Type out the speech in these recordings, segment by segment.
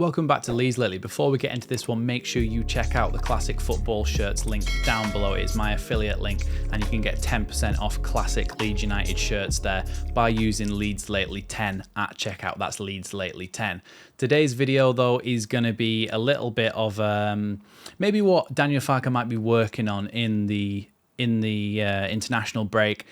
Welcome back to Leeds Lately. Before we get into this one, make sure you check out the Classic Football Shirts link down below. It is my affiliate link, and you can get 10% off classic Leeds United shirts there by using Leeds Lately 10 at checkout. That's Leeds Lately 10. Today's video, though, is going to be a little bit of maybe what Daniel Farke might be working on in the international break,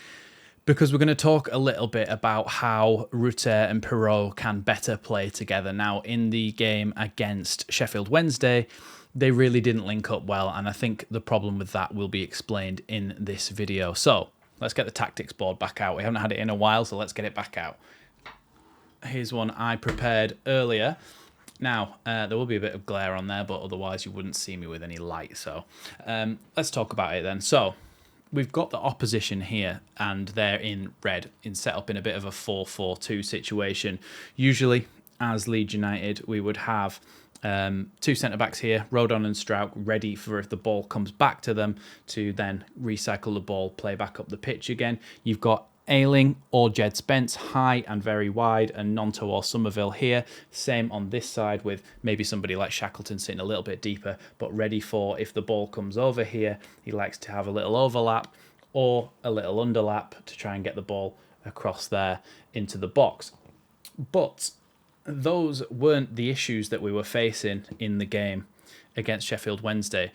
because we're going to talk a little bit about how Rutter and Piroe can better play together. Now, in the game against Sheffield Wednesday, they really didn't link up well, and I think the problem with that will be explained in this video. So, let's get the tactics board back out. We haven't had it in a while, so let's get it back out. Here's one I prepared earlier. Now, there will be a bit of glare on there, but otherwise you wouldn't see me with any light. So, let's talk about it then. So, we've got the opposition here, and they're in red, set up in a bit of a 4-4-2 situation. Usually, as Leeds United, we would have two centre-backs here, Rodon and Strauch, ready for if the ball comes back to them to then recycle the ball, play back up the pitch again. You've got Ayling or Jed Spence high and very wide, and Gnonto or Somerville here. Same on this side with maybe somebody like Shackleton sitting a little bit deeper, but ready for if the ball comes over here, he likes to have a little overlap or a little underlap to try and get the ball across there into the box. But those weren't the issues that we were facing in the game against Sheffield Wednesday.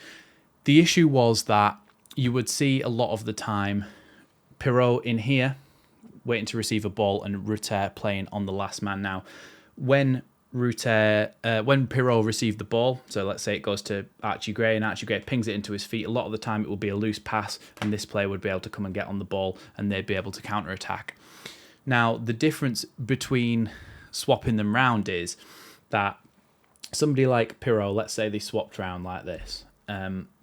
The issue was that you would see a lot of the time Piroe in here, waiting to receive a ball, and Rutter playing on the last man. Now, when Piroe received the ball, so let's say it goes to Archie Gray, and Archie Gray pings it into his feet, a lot of the time it will be a loose pass, and this player would be able to come and get on the ball, and they'd be able to counter-attack. Now, the difference between swapping them round is that somebody like Piroe, let's say they swapped round like this.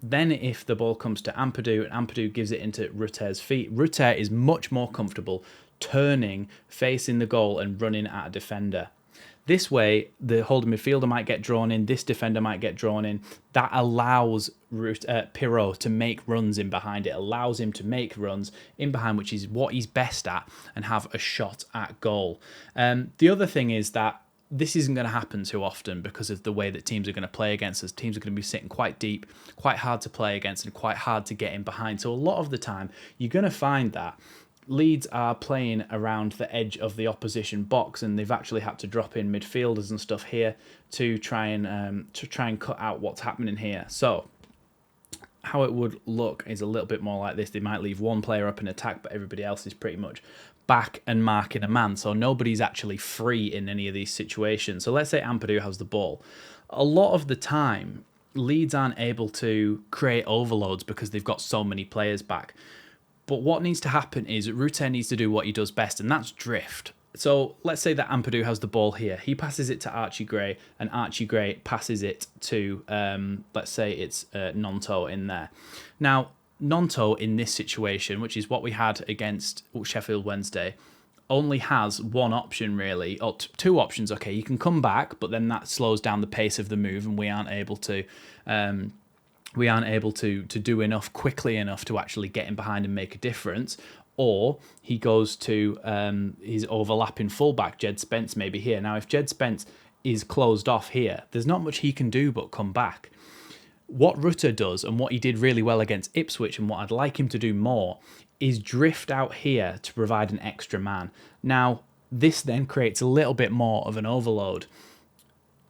Then if the ball comes to Ampadu and Ampadu gives it into Rutter's feet, Rutter is much more comfortable turning, facing the goal and running at a defender. This way, the holding midfielder might get drawn in, this defender might get drawn in. That allows Piroe to make runs in behind. It allows him to make runs in behind, which is what he's best at, and have a shot at goal. The other thing is that this isn't going to happen too often because of the way that teams are going to play against us. Teams are going to be sitting quite deep, quite hard to play against, and quite hard to get in behind. So a lot of the time, you're going to find that Leeds are playing around the edge of the opposition box, and they've actually had to drop in midfielders and stuff here to try and cut out what's happening here. So how it would look is a little bit more like this. They might leave one player up in attack, but everybody else is pretty much back and marking a man. So nobody's actually free in any of these situations. So let's say Ampadu has the ball. A lot of the time, Leeds aren't able to create overloads because they've got so many players back. But what needs to happen is Rutter needs to do what he does best, and that's drift. So let's say that Ampadu has the ball here. He passes it to Archie Gray, and Archie Gray passes it to, let's say it's Gnonto in there. Now, Gnonto in this situation, which is what we had against Sheffield Wednesday, only has one option really, or two options. Okay, you can come back, but then that slows down the pace of the move, and we aren't able to do enough quickly enough to actually get in behind and make a difference. Or he goes to his overlapping fullback, Jed Spence, maybe here. Now, if Jed Spence is closed off here, there's not much he can do but come back. What Rutter does, and what he did really well against Ipswich, and what I'd like him to do more, is drift out here to provide an extra man. Now, this then creates a little bit more of an overload.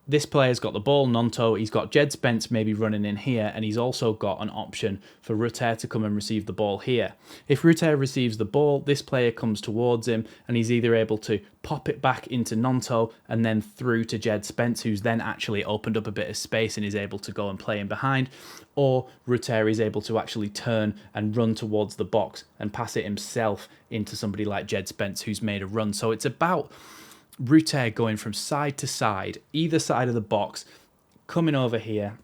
This player's got the ball, Gnonto, he's got Jed Spence maybe running in here, and he's also got an option for Rutter to come and receive the ball here. If Rutter receives the ball, this player comes towards him, and he's either able to pop it back into Gnonto and then through to Jed Spence, who's then actually opened up a bit of space and is able to go and play in behind, or Rutter is able to actually turn and run towards the box and pass it himself into somebody like Jed Spence, who's made a run. So it's about Rutter going from side to side, either side of the box, coming over here,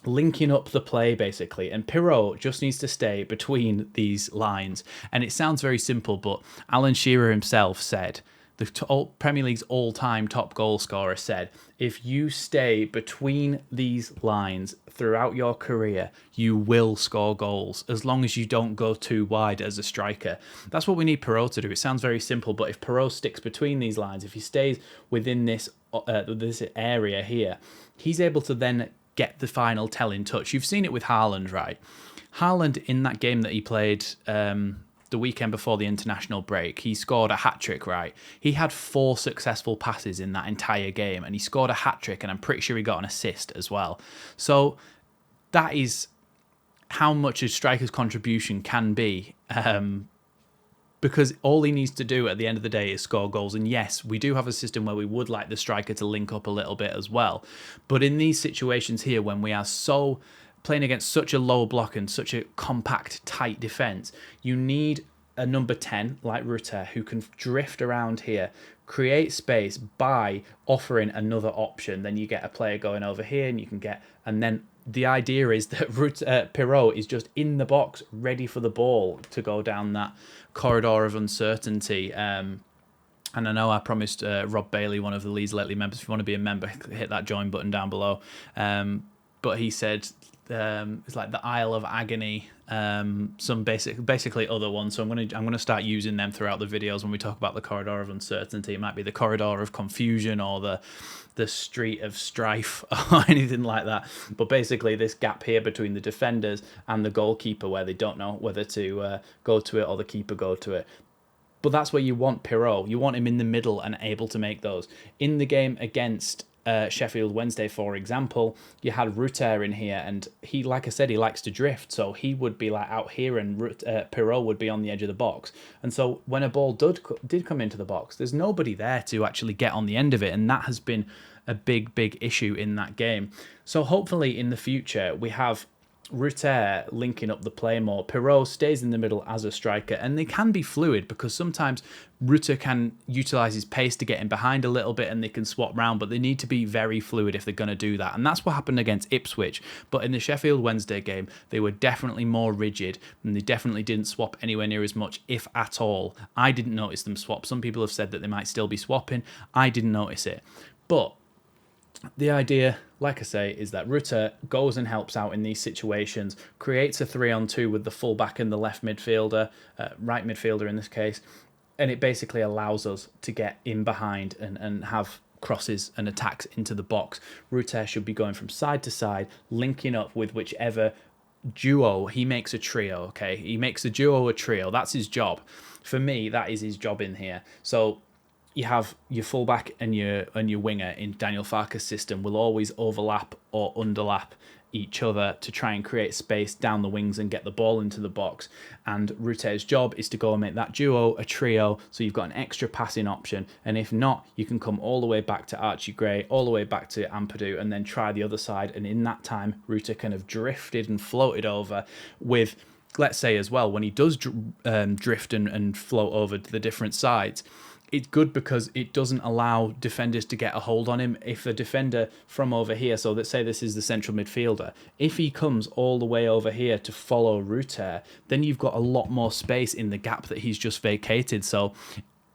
linking up the play basically, and Piroe just needs to stay between these lines. And it sounds very simple, but Alan Shearer himself said Premier League's all-time top goal scorer, said, if you stay between these lines throughout your career, you will score goals as long as you don't go too wide as a striker. That's what we need Piroe to do. It sounds very simple, but if Piroe sticks between these lines, if he stays within this area here, he's able to then get the final telling touch. You've seen it with Haaland, right? Haaland, in that game that he played the weekend before the international break, he scored a hat-trick, right? He had 4 successful passes in that entire game, and he scored a hat-trick, and I'm pretty sure he got an assist as well. So that is how much a striker's contribution can be, because all he needs to do at the end of the day is score goals. And yes, we do have a system where we would like the striker to link up a little bit as well. But in these situations here, when we are playing against such a low block and such a compact, tight defence, you need a number 10 like Rutter who can drift around here, create space by offering another option. Then you get a player going over here, and then the idea is that Piroe is just in the box, ready for the ball to go down that corridor of uncertainty. And I know I promised Rob Bailey, one of the Leeds Lately members, if you want to be a member, hit that join button down below. But he said it's like the Isle of Agony, some basically other ones. So I'm gonna start using them throughout the videos when we talk about the corridor of uncertainty. It might be the corridor of confusion or the street of strife or anything like that. But basically this gap here between the defenders and the goalkeeper, where they don't know whether to go to it or the keeper go to it. But that's where you want Piroe. You want him in the middle and able to make those. In the game against Sheffield Wednesday, for example, you had Rutter in here, and he, like I said, he likes to drift, so he would be like out here, and Piroe would be on the edge of the box. And so when a ball did come into the box, there's nobody there to actually get on the end of it, and that has been a big issue in that game. So hopefully in the future we have Rutter linking up the play more. Piroe stays in the middle as a striker, and they can be fluid because sometimes Rutter can utilise his pace to get in behind a little bit and they can swap round, but they need to be very fluid if they're going to do that. And that's what happened against Ipswich. But in the Sheffield Wednesday game, they were definitely more rigid and they definitely didn't swap anywhere near as much, if at all. I didn't notice them swap. Some people have said that they might still be swapping. I didn't notice it. But the idea, like I say, is that Rutter goes and helps out in these situations, creates a 3-on-2 with the fullback and the left midfielder, right midfielder in this case, and it basically allows us to get in behind and have crosses and attacks into the box. Rutter should be going from side to side, linking up with whichever duo. He makes a trio, okay? He makes a duo a trio. That's his job. For me, that is his job in here. So you have your fullback and your winger in Daniel Farke's system will always overlap or underlap each other to try and create space down the wings and get the ball into the box. And Rutter's job is to go and make that duo a trio, so you've got an extra passing option. And if not, you can come all the way back to Archie Gray, all the way back to Ampadu, and then try the other side. And in that time, Rutter kind of drifted and floated over with, let's say as well, when he does drift and float over to the different sides, it's good because it doesn't allow defenders to get a hold on him. If a defender from over here, so let's say this is the central midfielder, if he comes all the way over here to follow Rutter, then you've got a lot more space in the gap that he's just vacated. So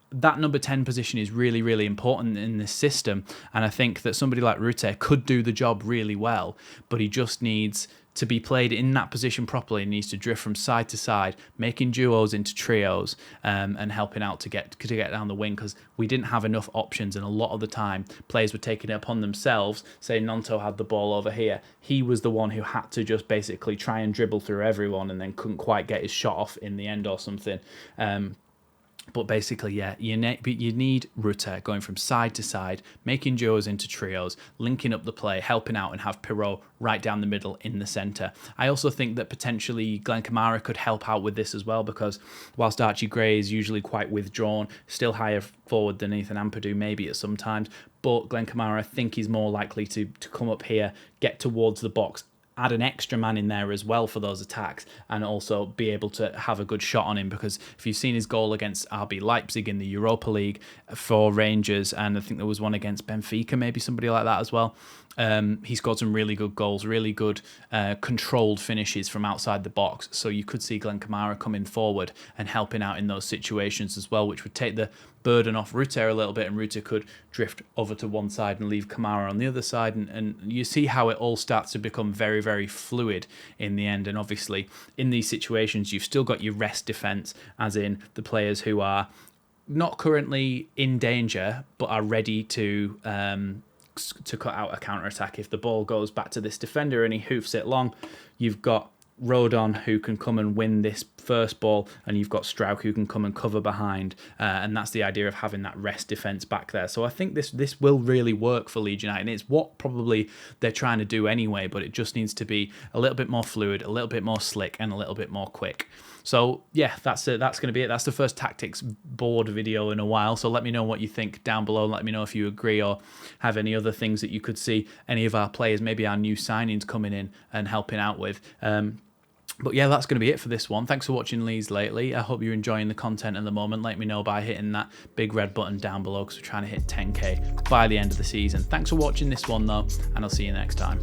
that number 10 position is really important in this system, and I think that somebody like Rutter could do the job really well, but he just needs to be played in that position properly. He needs to drift from side to side, making duos into trios, and helping out to get down the wing, because we didn't have enough options, and a lot of the time players were taking it upon themselves. Say Nonto had the ball over here, he was the one who had to just basically try and dribble through everyone and then couldn't quite get his shot off in the end or something. But basically, yeah, you need Rutter going from side to side, making duos into trios, linking up the play, helping out, and have Piroe right down the middle in the centre. I also think that potentially Glenn Kamara could help out with this as well, because whilst Archie Gray is usually quite withdrawn, still higher forward than Ethan Ampadu maybe at some times, but Glenn Kamara, I think he's more likely to come up here, get towards the box, add an extra man in there as well for those attacks, and also be able to have a good shot on him, because if you've seen his goal against RB Leipzig in the Europa League for Rangers, and I think there was one against Benfica, maybe somebody like that as well, he scored some really good goals, really good controlled finishes from outside the box. So you could see Glenn Kamara coming forward and helping out in those situations as well, which would take the burden off Rutter a little bit, and Rutter could drift over to one side and leave Kamara on the other side. And you see how it all starts to become very, very fluid in the end. And obviously, in these situations, you've still got your rest defence, as in the players who are not currently in danger, but are ready to cut out a counter-attack. If the ball goes back to this defender and he hoofs it long, you've got Rodon who can come and win this first ball, and you've got Strauch who can come and cover behind, and that's the idea of having that rest defence back there. So I think this will really work for Leeds United, and it's what probably they're trying to do anyway, but it just needs to be a little bit more fluid, a little bit more slick, and a little bit more quick. So yeah, that's going to be it. That's the first tactics board video in a while. So let me know what you think down below. Let me know if you agree or have any other things that you could see any of our players, maybe our new signings, coming in and helping out with. But yeah, that's going to be it for this one. Thanks for watching Leeds Lately. I hope you're enjoying the content at the moment. Let me know by hitting that big red button down below, because we're trying to hit 10k by the end of the season. Thanks for watching this one though, and I'll see you next time.